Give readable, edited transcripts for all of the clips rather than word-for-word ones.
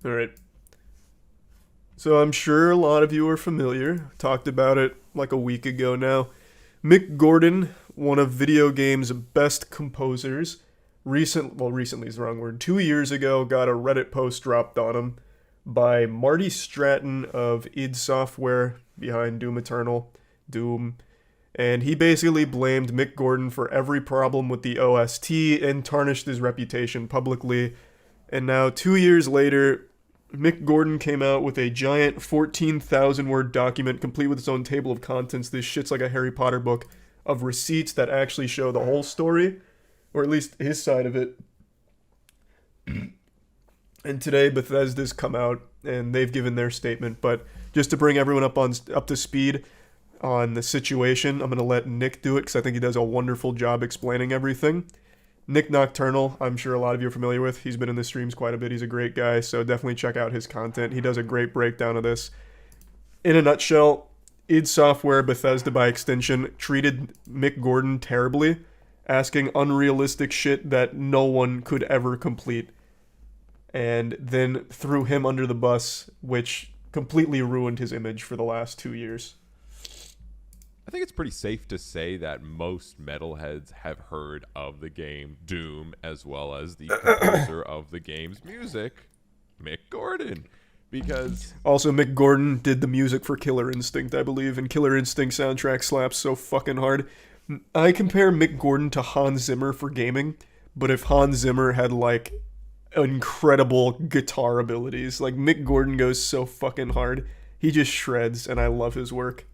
All right. So I'm sure a lot of you are familiar. Talked about it like a week ago now. Mick Gordon, one of video games' best composers, recently is the wrong word. 2 years ago, got a Reddit post dropped on him by Marty Stratton of id Software behind Doom Eternal, Doom, and he basically blamed Mick Gordon for every problem with the OST and tarnished his reputation publicly. And now, 2 years later, Mick Gordon came out with a giant 14,000 word document complete with its own table of contents. This shit's like a Harry Potter book of receipts that actually show the whole story, or at least his side of it. And today Bethesda's come out and they've given their statement. But just to bring everyone up to speed on the situation, I'm gonna let Nick do it because I think he does a wonderful job explaining everything. Nick Nocturnal, I'm sure a lot of you are familiar with. He's been in the streams quite a bit. He's a great guy, so definitely check out his content. He does a great breakdown of this. In a nutshell, id Software, Bethesda by extension, treated Mick Gordon terribly, asking unrealistic shit that no one could ever complete, and then threw him under the bus, which completely ruined his image for the last 2 years. I think it's pretty safe to say that most metalheads have heard of the game Doom, as well as the composer of the game's music, Mick Gordon. Because also, Mick Gordon did the music for Killer Instinct, I believe, and Killer Instinct soundtrack slaps so fucking hard. I compare Mick Gordon to Hans Zimmer for gaming, but if Hans Zimmer had like incredible guitar abilities, like Mick Gordon goes so fucking hard. He just shreds, and I love his work.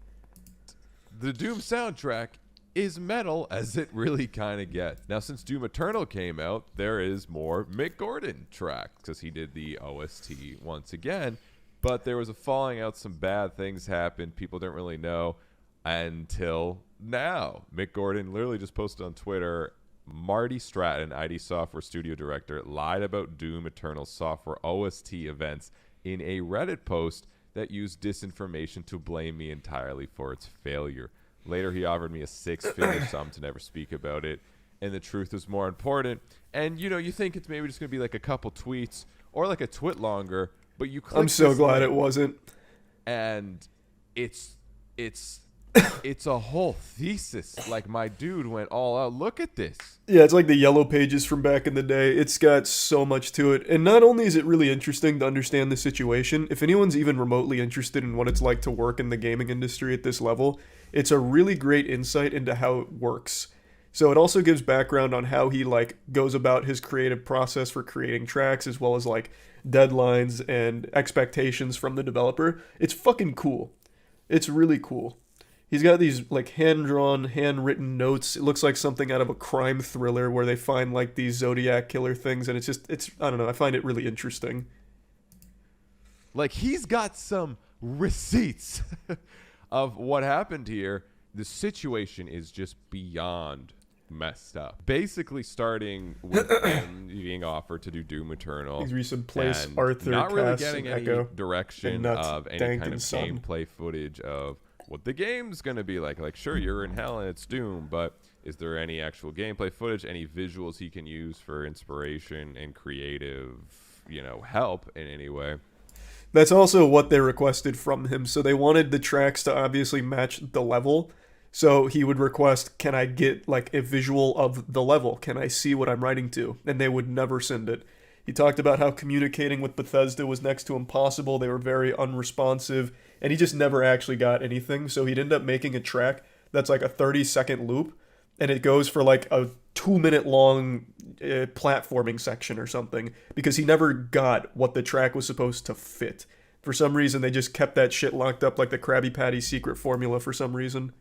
the Doom soundtrack is metal as it really kind of gets. Now, since Doom Eternal came out, there is more Mick Gordon tracks because he did the OST once again. But there was a falling out. Some bad things happened. People didn't really know until now. Mick Gordon literally just posted on Twitter, Marty Stratton, id Software studio director, lied about Doom Eternal software OST events in a Reddit post that used disinformation to blame me entirely for its failure. Later, he offered me a six-figure sum to never speak about it, and the truth was more important. And, you know, you think it's maybe just going to be like a couple tweets or like a twit longer, but you click I'm so this glad link, it wasn't. and it's a whole thesis. Like, my dude went all out. Look at this. Yeah, it's like the Yellow Pages from back in the day. It's got so much to it. And not only is it really interesting to understand the situation, if anyone's even remotely interested in what it's like to work in the gaming industry at this level, it's a really great insight into how it works. So it also gives background on how he like goes about his creative process for creating tracks, as well as like deadlines and expectations from the developer. It's fucking cool. It's really cool. He's got these like hand-drawn, handwritten notes. It looks like something out of a crime thriller where they find like these Zodiac killer things, and it's I don't know, I find it really interesting. Like, he's got some receipts of what happened here. The situation is just beyond messed up. Basically, starting with him being offered to do Doom Eternal. These recent place and Arthur, not really Cass, getting and any Echo, direction and Nuts, of any Dank, kind of and Son. gameplay footage of what the game's going to be like. Like, sure, you're in hell and it's Doom, but is there any actual gameplay footage, any visuals he can use for inspiration and creative, you know, help in any way? That's also what they requested from him. So they wanted the tracks to obviously match the level. So he would request, can I get like a visual of the level? Can I see what I'm writing to? And they would never send it. He talked about how communicating with Bethesda was next to impossible. They were very unresponsive, and he just never actually got anything. So he'd end up making a track that's like a 30-second loop, and it goes for like a 2-minute long platforming section or something, because he never got what the track was supposed to fit. For some reason, they just kept that shit locked up like the Krabby Patty secret formula for some reason.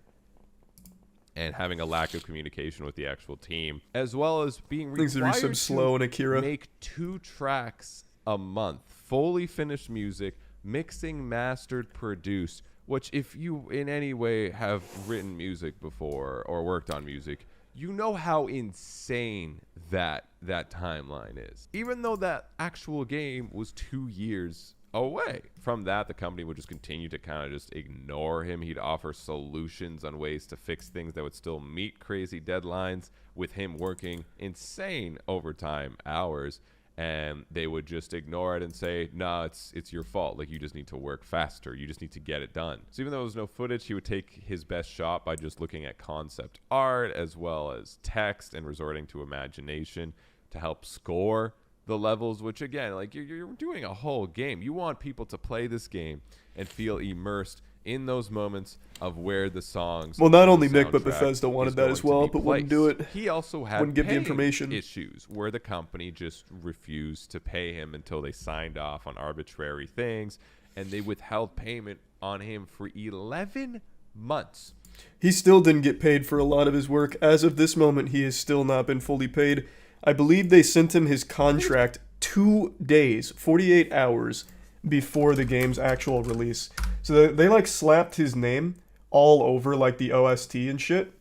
And having a lack of communication with the actual team, as well as being Things that are required slow in to Akira. make 2 tracks a month, fully finished music, mixing, mastered, produced, which if you in any way have written music before or worked on music, you know how insane that timeline is. Even though that actual game was 2 years away. From that, the company would just continue to kind of just ignore him. He'd offer solutions on ways to fix things that would still meet crazy deadlines, with him working insane overtime hours. and they would just ignore it and say, "No, it's your fault. Like, you just need to work faster. You just need to get it done." So even though there was no footage, he would take his best shot by just looking at concept art as well as text and resorting to imagination to help score the levels, which again, like, you're doing a whole game. You want people to play this game and feel immersed in those moments of where the songs. Well, not only the Mick, but soundtrack Bethesda wanted is that going as to well, be but wouldn't do placed. it. He also had Wouldn't give the pay information. issues where the company just refused to pay him until they signed off on arbitrary things, and they withheld payment on him for 11 months. He still didn't get paid for a lot of his work. As of this moment, he has still not been fully paid. I believe they sent him his contract 2 days, 48 hours before the game's actual release. So they like slapped his name all over like the OST and shit,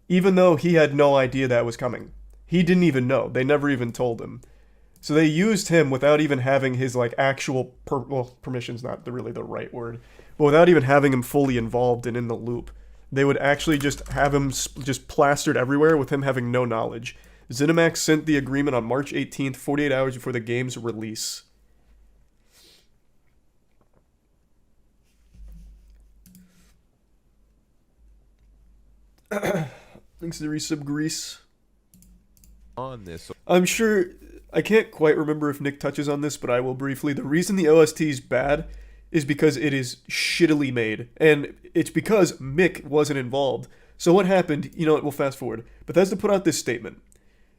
even though he had no idea that was coming. He didn't even know. They never even told him. So they used him without even having his like actual permission's not really the right word, but without even having him fully involved and in the loop. They would actually just have him just plastered everywhere with him having no knowledge. ZeniMax sent the agreement on March 18th, 48 hours before the game's release. Thanks to Resub Grease. On this, I'm sure, I can't quite remember if Nick touches on this, but I will briefly. The reason the OST is bad is because it is shittily made, and it's because Mick wasn't involved. So what happened, we'll fast forward. Bethesda put out this statement.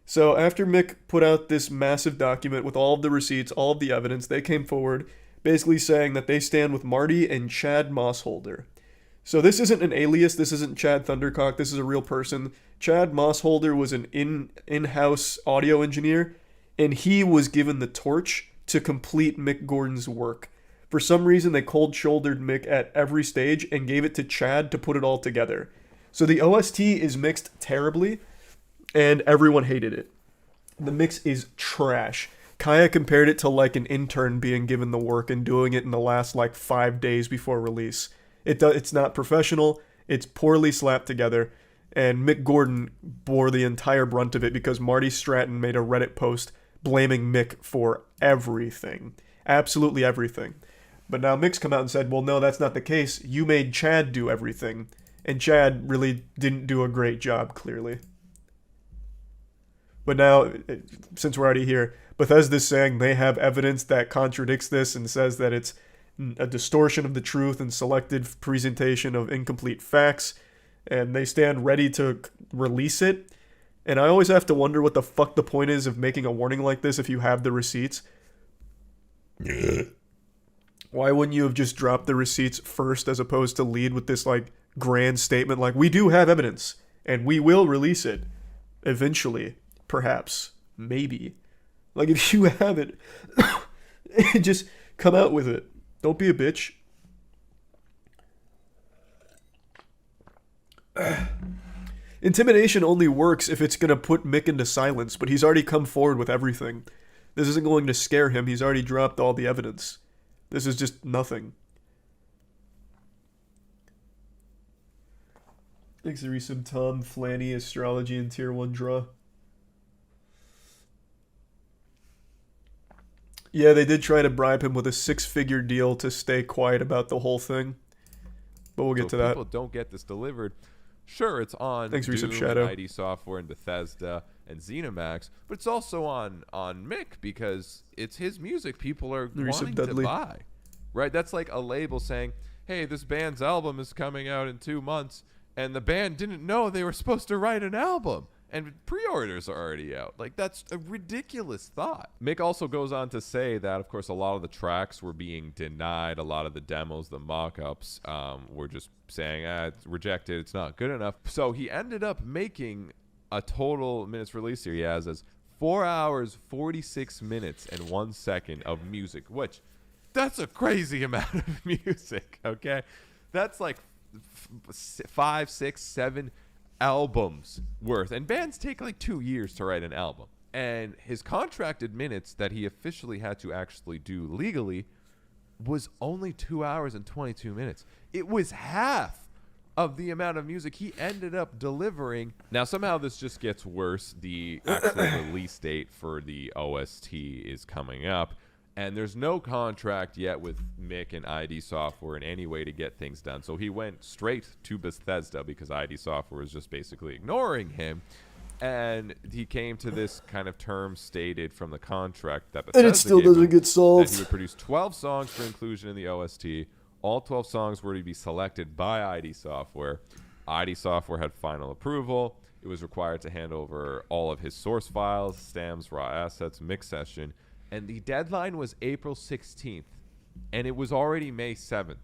So after Mick put out this massive document with all of the receipts, all of the evidence, they came forward basically saying that they stand with Marty and Chad Mossholder. So this isn't an alias, this isn't Chad Thundercock, this is a real person. Chad Mossholder was an in-house audio engineer, and he was given the torch to complete Mick Gordon's work. For some reason, they cold-shouldered Mick at every stage and gave it to Chad to put it all together. So the OST is mixed terribly, and everyone hated it. The mix is trash. Kaya compared it to like an intern being given the work and doing it in the last like 5 days before release. It's not professional, it's poorly slapped together, and Mick Gordon bore the entire brunt of it because Marty Stratton made a Reddit post blaming Mick for everything. Absolutely everything. But now Mick's come out and said, well, no, that's not the case. You made Chad do everything. And Chad really didn't do a great job, clearly. But now, since we're already here, Bethesda's saying they have evidence that contradicts this and says that it's a distortion of the truth and selective presentation of incomplete facts, and they stand ready to release it. And I always have to wonder what the fuck the point is of making a warning like this if you have the receipts. Why wouldn't you have just dropped the receipts first as opposed to lead with this like grand statement like, we do have evidence and we will release it eventually, perhaps, maybe. Like, if you have it, just come out with it. Don't be a bitch. Intimidation only works if it's going to put Mick into silence, but he's already come forward with everything. This isn't going to scare him. He's already dropped all the evidence. This is just nothing. Thanks, Resub Tom, Flanny, Astrology, and Tier 1 Draw. Yeah, they did try to bribe him with a 6-figure deal to stay quiet about the whole thing. But we'll get to that. People don't get this delivered. Sure, it's on Thanks, Doom, Shadow. ID Software, and Bethesda, and ZeniMax, but it's also on Mick because it's his music people are wanting to buy. Right? That's like a label saying, hey, this band's album is coming out in 2 months, and the band didn't know they were supposed to write an album. And pre-orders are already out. Like, that's a ridiculous thought. Mick also goes on to say that, of course, a lot of the tracks were being denied. A lot of the demos, the mock-ups, were just saying, it's rejected, it's not good enough. So he ended up making a total minutes release here. He has as 4 hours, 46 minutes, and 1 second of music, which, that's a crazy amount of music, okay? That's like 5, 6, 7 albums worth, and bands take like 2 years to write an album, and his contracted minutes that he officially had to actually do legally was only 2 hours and 22 minutes. It was half of the amount of music he ended up delivering. Now, somehow this just gets worse. The actual release date for the OST is coming up, and there's no contract yet with Mick and ID Software in any way to get things done. So he went straight to Bethesda because ID Software was just basically ignoring him. And he came to this kind of term stated from the contract that Bethesda And it still gave him, doesn't get that solved. he would produce 12 songs for inclusion in the OST. All 12 songs were to be selected by ID Software. ID Software had final approval. It was required to hand over all of his source files, stems, raw assets, mix session. And the deadline was April 16th. And it was already May 7th.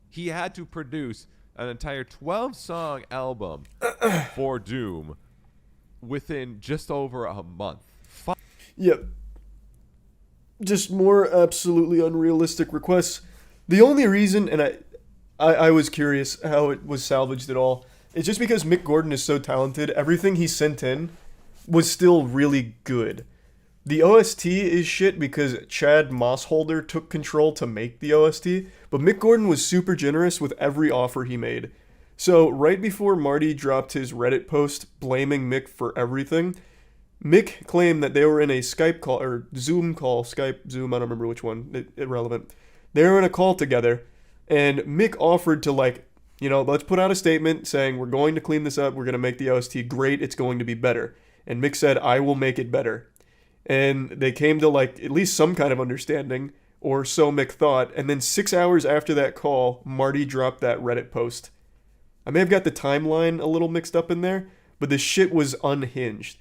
He had to produce an entire 12-song album for Doom within just over a month. Yep. Just more absolutely unrealistic requests. The only reason, and I was curious how it was salvaged at all, is just because Mick Gordon is so talented, everything he sent in was still really good. The OST is shit because Chad Mossholder took control to make the OST, but Mick Gordon was super generous with every offer he made. So right before Marty dropped his Reddit post blaming Mick for everything, Mick claimed that they were in a Skype call, or Zoom call, Skype, Zoom, I don't remember which one, irrelevant. They were in a call together, and Mick offered to, let's put out a statement saying we're going to clean this up, we're going to make the OST great, it's going to be better. And Mick said, I will make it better. And they came to, at least some kind of understanding, or so Mick thought, and then 6 hours after that call, Marty dropped that Reddit post. I may have got the timeline a little mixed up in there, but the shit was unhinged.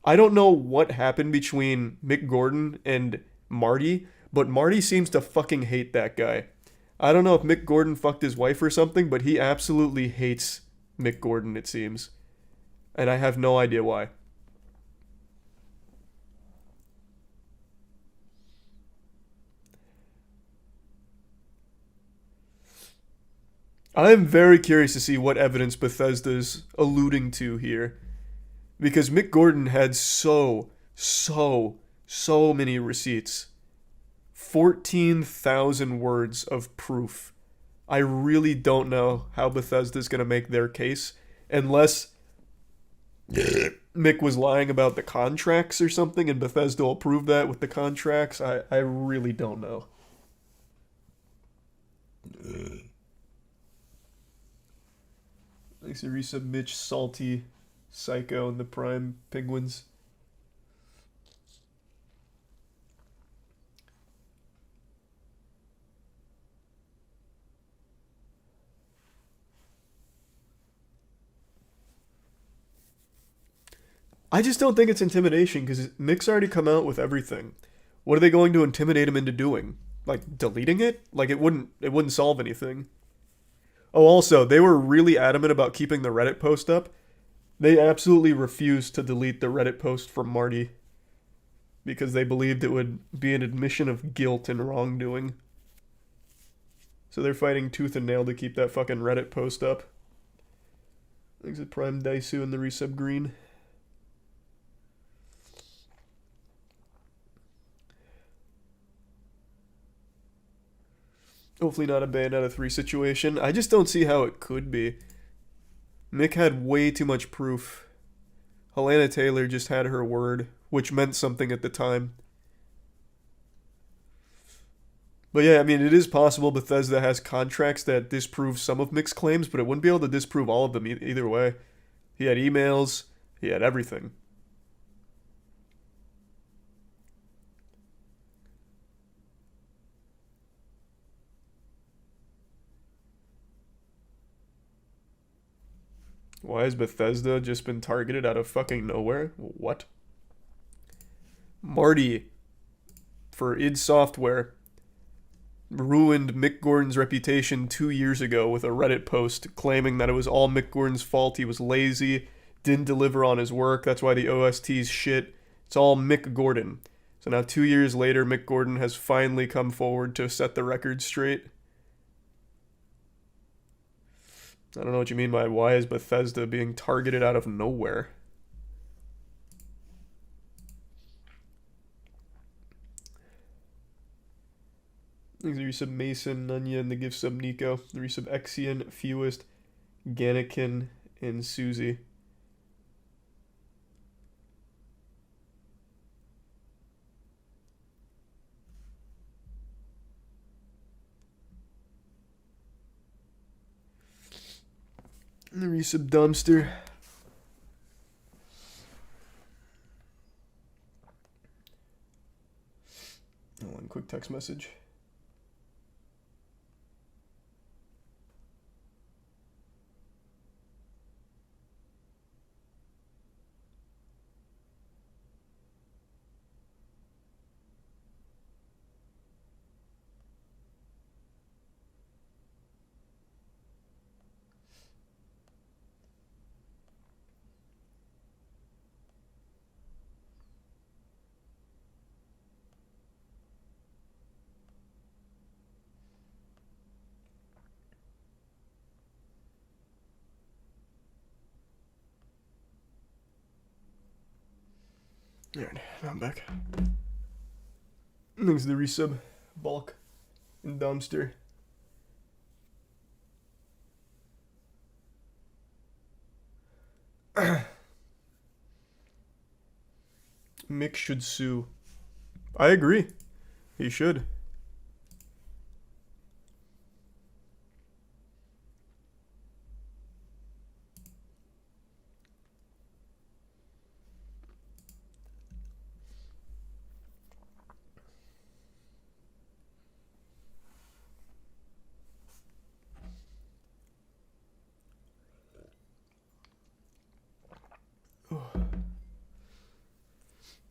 I don't know what happened between Mick Gordon and Marty, but Marty seems to fucking hate that guy. I don't know if Mick Gordon fucked his wife or something, but he absolutely hates Mick Gordon, it seems. And I have no idea why. I am very curious to see what evidence Bethesda's alluding to here. Because Mick Gordon had so many receipts. 14,000 words of proof. I really don't know how Bethesda's going to make their case unless Mick was lying about the contracts or something and Bethesda will prove that with the contracts. I really don't know. Thanks to resub Mitch, Salty, Psycho, and the Prime Penguins. I just don't think it's intimidation because Mick's already come out with everything. What are they going to intimidate him into doing? Deleting it? It wouldn't solve anything. Oh, also, they were really adamant about keeping the Reddit post up. They absolutely refused to delete the Reddit post from Marty because they believed it would be an admission of guilt and wrongdoing. So they're fighting tooth and nail to keep that fucking Reddit post up. Thanks to Prime Daisu and the resub green. Hopefully not a Bayonetta 3 situation. I just don't see how it could be. Mick had way too much proof. Helena Taylor just had her word, which meant something at the time. But yeah, I mean, it is possible Bethesda has contracts that disprove some of Mick's claims, but it wouldn't be able to disprove all of them either way. He had emails, he had everything. Why has Bethesda just been targeted out of fucking nowhere? What? Marty, for id Software, ruined Mick Gordon's reputation 2 years ago with a Reddit post claiming that it was all Mick Gordon's fault. He was lazy, didn't deliver on his work. That's why the OST's shit. It's all Mick Gordon. So now 2 years later, Mick Gordon has finally come forward to set the record straight. I don't know what you mean by why is Bethesda being targeted out of nowhere. Thanks to resub Mason, Nunya, and the gift sub Nico. The resub Exian, Fewest, Gannikin, and Susie. And the resub dumpster. One quick text message. Alright, now I'm back. Thanks to the resub, bulk, and dumpster. Mick should sue. I agree. He should.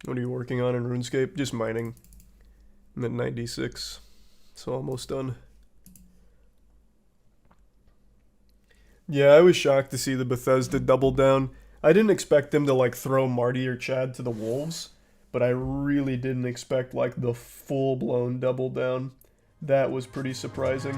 What are you working on in RuneScape? Just mining. I'm at 96. So almost done. Yeah, I was shocked to see the Bethesda double down. I didn't expect them to like throw Marty or Chad to the wolves, but I really didn't expect like the full-blown double down. That was pretty surprising.